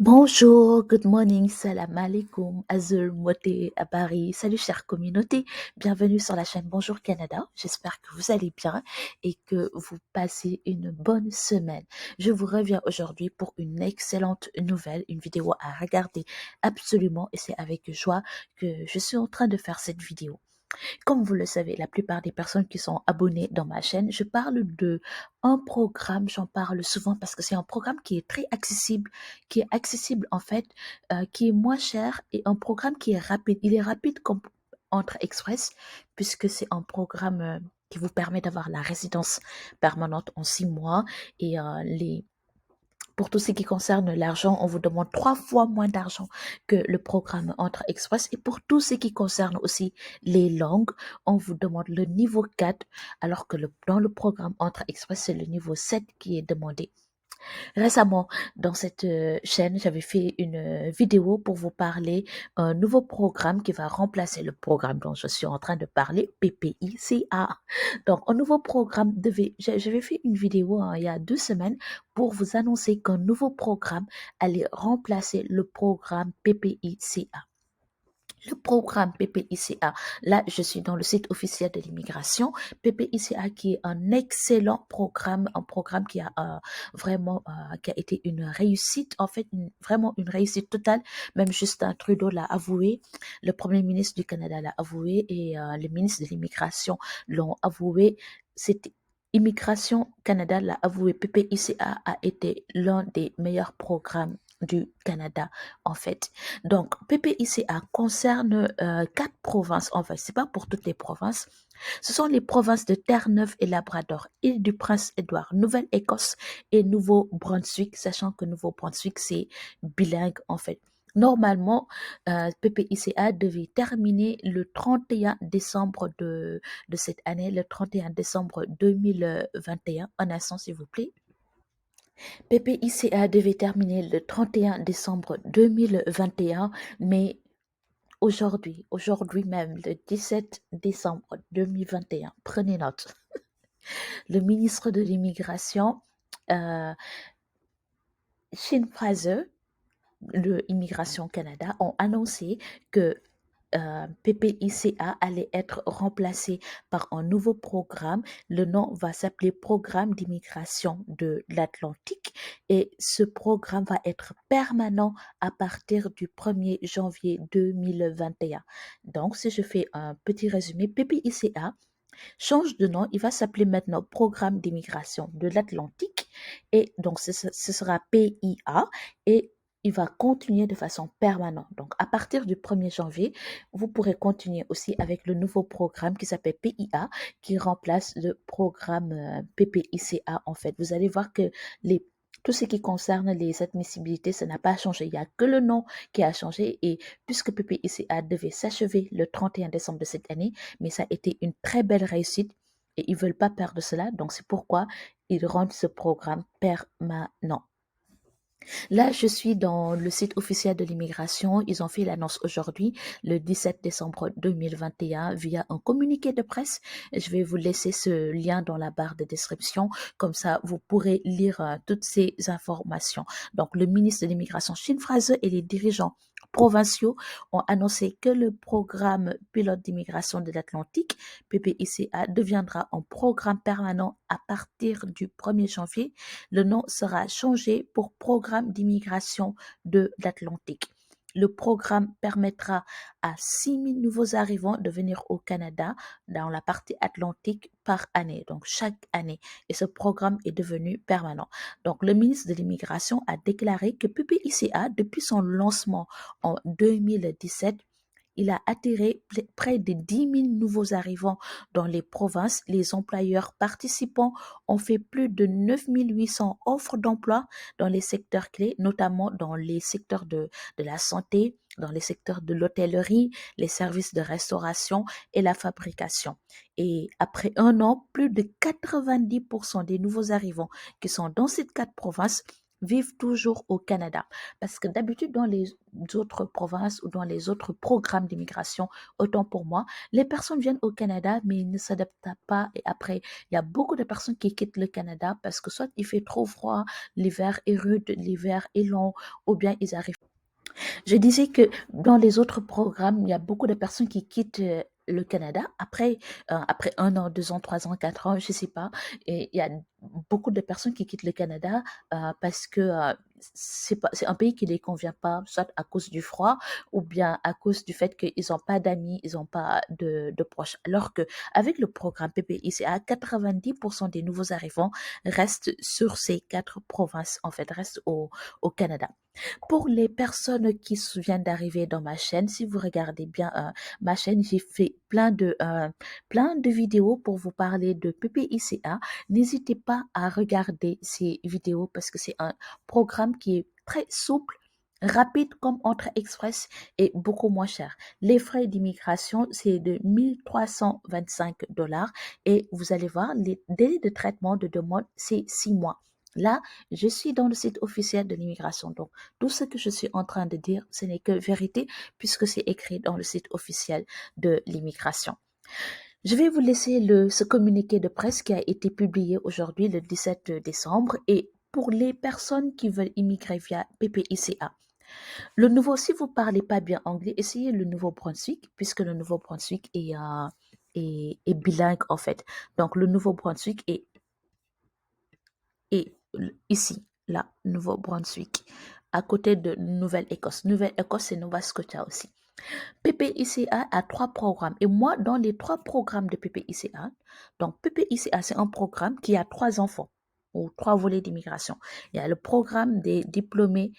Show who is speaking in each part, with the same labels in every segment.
Speaker 1: Bonjour, good morning, salam alaikum, Azul, Moté, à Paris. Salut chère communauté, bienvenue sur la chaîne Bonjour Canada. J'espère que vous allez bien et que vous passez une bonne semaine. Je vous reviens aujourd'hui pour une excellente nouvelle, une vidéo à regarder absolument et c'est avec joie que je suis en train de faire cette vidéo. Comme vous le savez, la plupart des personnes qui sont abonnées dans ma chaîne, je parle de un programme, j'en parle souvent parce que c'est un programme qui est très accessible, qui est accessible en fait, qui est moins cher et un programme qui est rapide. Il est rapide comme entre Express puisque c'est un programme qui vous permet d'avoir la résidence permanente en 6 mois et pour tout ce qui concerne l'argent, on vous demande 3 fois moins d'argent que le programme Entre Express. Et pour tout ce qui concerne aussi les langues, on vous demande le niveau 4, alors que dans le programme Entre Express, c'est le niveau 7 qui est demandé. Récemment, dans cette chaîne, j'avais fait une vidéo pour vous parler un nouveau programme qui va remplacer le programme dont je suis en train de parler, PPICA. Donc, un nouveau programme j'avais fait une vidéo il y a 2 semaines pour vous annoncer qu'un nouveau programme allait remplacer le programme PPICA. Le programme PPICA, là, je suis dans le site officiel de l'immigration. PPICA qui est un excellent programme, un programme qui a vraiment, qui a été une réussite, en fait, vraiment une réussite totale. Même Justin Trudeau l'a avoué, le premier ministre du Canada l'a avoué et le ministre de l'immigration l'ont avoué. C'était Immigration Canada l'a avoué, PPICA a été l'un des meilleurs programmes du Canada, en fait. Donc, PPICA concerne 4 provinces. En fait, c'est pas pour toutes les provinces. Ce sont les provinces de Terre-Neuve et Labrador, Île-du-Prince-Édouard, Nouvelle-Écosse et Nouveau-Brunswick, sachant que Nouveau-Brunswick, c'est bilingue, en fait. Normalement, PPICA devait terminer le 31 décembre de cette année, le 31 décembre 2021. Un instant, s'il vous plaît. PPICA devait terminer le 31 décembre 2021, mais aujourd'hui même, le 17 décembre 2021, prenez note, le ministre de l'Immigration, euh, Shane Fraser, de Immigration Canada, ont annoncé que PPICA allait être remplacé par un nouveau programme. Le nom va s'appeler Programme d'immigration de l'Atlantique et ce programme va être permanent à partir du 1er janvier 2021. Donc, si je fais un petit résumé, PPICA change de nom, il va s'appeler maintenant Programme d'immigration de l'Atlantique et donc ce sera PIA et il va continuer de façon permanente. Donc, à partir du 1er janvier, vous pourrez continuer aussi avec le nouveau programme qui s'appelle PIA, qui remplace le programme PPICA, en fait. Vous allez voir que tout ce qui concerne les admissibilités, ça n'a pas changé. Il n'y a que le nom qui a changé. Et puisque PPICA devait s'achever le 31 décembre de cette année, mais ça a été une très belle réussite et ils ne veulent pas perdre cela. Donc, c'est pourquoi ils rendent ce programme permanent. Là, je suis dans le site officiel de l'immigration. Ils ont fait l'annonce aujourd'hui, le 17 décembre 2021, via un communiqué de presse. Je vais vous laisser ce lien dans la barre de description. Comme ça, vous pourrez lire toutes ces informations. Donc, le ministre de l'immigration, Shane Fraser, et les dirigeants provinciaux ont annoncé que le programme pilote d'immigration de l'Atlantique, PPICA, deviendra un programme permanent à partir du 1er janvier. Le nom sera changé pour Programme d'immigration de l'Atlantique. Le programme permettra à 6 000 nouveaux arrivants de venir au Canada dans la partie atlantique par année, donc chaque année. Et ce programme est devenu permanent. Donc, le ministre de l'Immigration a déclaré que PPICA, depuis son lancement en 2017, il a attiré près de 10 000 nouveaux arrivants dans les provinces. Les employeurs participants ont fait plus de 9 800 offres d'emploi dans les secteurs clés, notamment dans les secteurs de la santé, dans les secteurs de l'hôtellerie, les services de restauration et la fabrication. Et après un an, plus de 90% des nouveaux arrivants qui sont dans ces 4 provinces vivent toujours au Canada. Parce que d'habitude, dans les autres provinces ou dans les autres programmes d'immigration, autant pour moi, les personnes viennent au Canada, mais ils ne s'adaptent pas. Et après, il y a beaucoup de personnes qui quittent le Canada parce que soit il fait trop froid, l'hiver est rude, l'hiver est long, ou bien ils arrivent. Je disais que dans les autres programmes, il y a beaucoup de personnes qui quittent le Canada après 1 an, 2 ans, 3 ans, 4 ans, je sais pas. Et il y a beaucoup de personnes qui quittent le Canada parce que c'est un pays qui les convient pas, soit à cause du froid ou bien à cause du fait qu'ils n'ont pas d'amis, ils n'ont pas de proches. Alors que avec le programme PPICA, 90% des nouveaux arrivants restent sur ces 4 provinces, en fait, restent au Canada. Pour les personnes qui viennent d'arriver dans ma chaîne, si vous regardez bien ma chaîne, j'ai fait plein de vidéos pour vous parler de PPICA. N'hésitez pas à regarder ces vidéos parce que c'est un programme qui est très souple, rapide comme Entrée Express et beaucoup moins cher. Les frais d'immigration, c'est de 1 325 $ et vous allez voir, les délais de traitement de demande, c'est 6 mois. Là, je suis dans le site officiel de l'immigration. Donc, tout ce que je suis en train de dire, ce n'est que vérité puisque c'est écrit dans le site officiel de l'immigration. Je vais vous laisser ce communiqué de presse qui a été publié aujourd'hui le 17 décembre et pour les personnes qui veulent immigrer via PPICA. Le nouveau, si vous ne parlez pas bien anglais, essayez le Nouveau-Brunswick puisque le Nouveau-Brunswick est bilingue en fait. Donc, le Nouveau-Brunswick est ici, là, Nouveau-Brunswick, à côté de Nouvelle-Écosse. Nouvelle-Écosse, c'est Nova Scotia aussi. PPICA a 3 programmes. Et moi, dans les 3 programmes de PPICA, donc PPICA, c'est un programme qui a 3 enfants ou 3 volets d'immigration. Il y a le programme des diplômés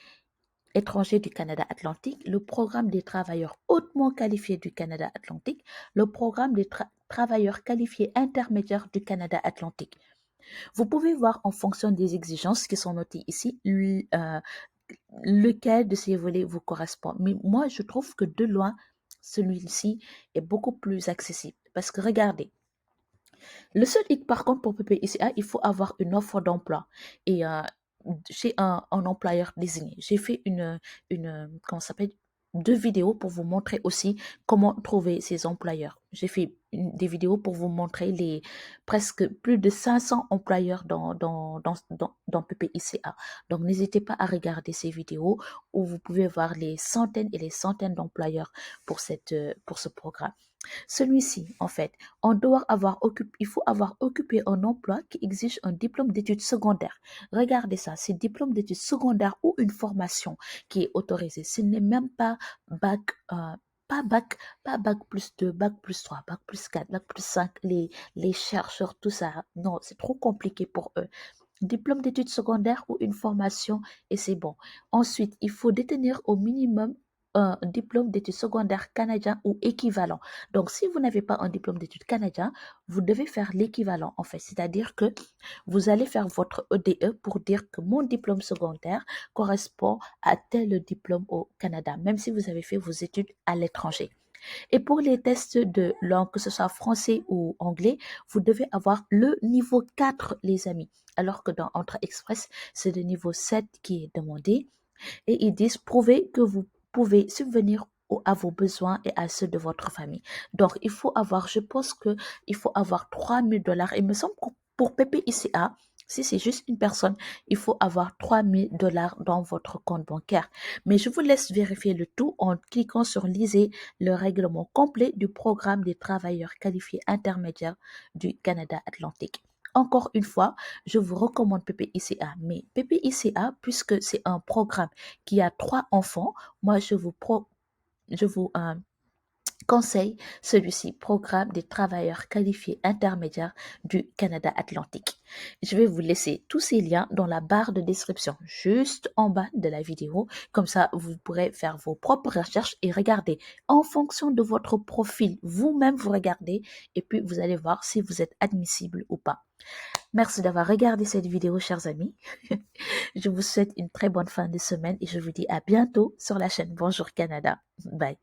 Speaker 1: étrangers du Canada Atlantique, le programme des travailleurs hautement qualifiés du Canada Atlantique, le programme des travailleurs qualifiés intermédiaires du Canada Atlantique. Vous pouvez voir en fonction des exigences qui sont notées ici, lequel de ces volets vous correspond. Mais moi, je trouve que de loin, celui-ci est beaucoup plus accessible. Parce que regardez, le seul hic par contre pour PPICA, il faut avoir une offre d'emploi. Et chez un employeur désigné. J'ai fait comment ça s'appelle, 2 vidéos pour vous montrer aussi comment trouver ces employeurs. J'ai fait des vidéos pour vous montrer les presque plus de 500 employeurs dans PPICA. Donc, n'hésitez pas à regarder ces vidéos où vous pouvez voir les centaines et les centaines d'employeurs pour ce programme. Celui-ci, en fait, il faut avoir occupé un emploi qui exige un diplôme d'études secondaires. Regardez ça, c'est diplôme d'études secondaires ou une formation qui est autorisée. Ce n'est même pas bac, pas bac, pas bac plus 2, bac plus 3, bac plus 4, bac plus 5, les chercheurs, tout ça. Non, c'est trop compliqué pour eux. Diplôme d'études secondaires ou une formation et c'est bon. Ensuite, il faut détenir au minimum un diplôme d'études secondaires canadien ou équivalent. Donc, si vous n'avez pas un diplôme d'études canadien, vous devez faire l'équivalent en fait. C'est-à-dire que vous allez faire votre EDE pour dire que mon diplôme secondaire correspond à tel diplôme au Canada, même si vous avez fait vos études à l'étranger. Et pour les tests de langue, que ce soit français ou anglais, vous devez avoir le niveau 4, les amis. Alors que dans Entrée Express, c'est le niveau 7 qui est demandé. Et ils disent prouver que vous pouvez subvenir à vos besoins et à ceux de votre famille. Donc, je pense qu'il faut avoir 3 000 $. Il me semble que pour PPICA, si c'est juste une personne, il faut avoir 3 000 $ dans votre compte bancaire. Mais je vous laisse vérifier le tout en cliquant sur Lisez le règlement complet du programme des travailleurs qualifiés intermédiaires du Canada Atlantique. Encore une fois, je vous recommande PPICA. Mais PPICA, puisque c'est un programme qui a 3 enfants, moi je vous conseille celui-ci, programme des travailleurs qualifiés intermédiaires du Canada Atlantique. Je vais vous laisser tous ces liens dans la barre de description, juste en bas de la vidéo. Comme ça, vous pourrez faire vos propres recherches et regarder en fonction de votre profil. Vous-même, vous regardez et puis vous allez voir si vous êtes admissible ou pas. Merci d'avoir regardé cette vidéo, chers amis. Je vous souhaite une très bonne fin de semaine et je vous dis à bientôt sur la chaîne Bonjour Canada. Bye.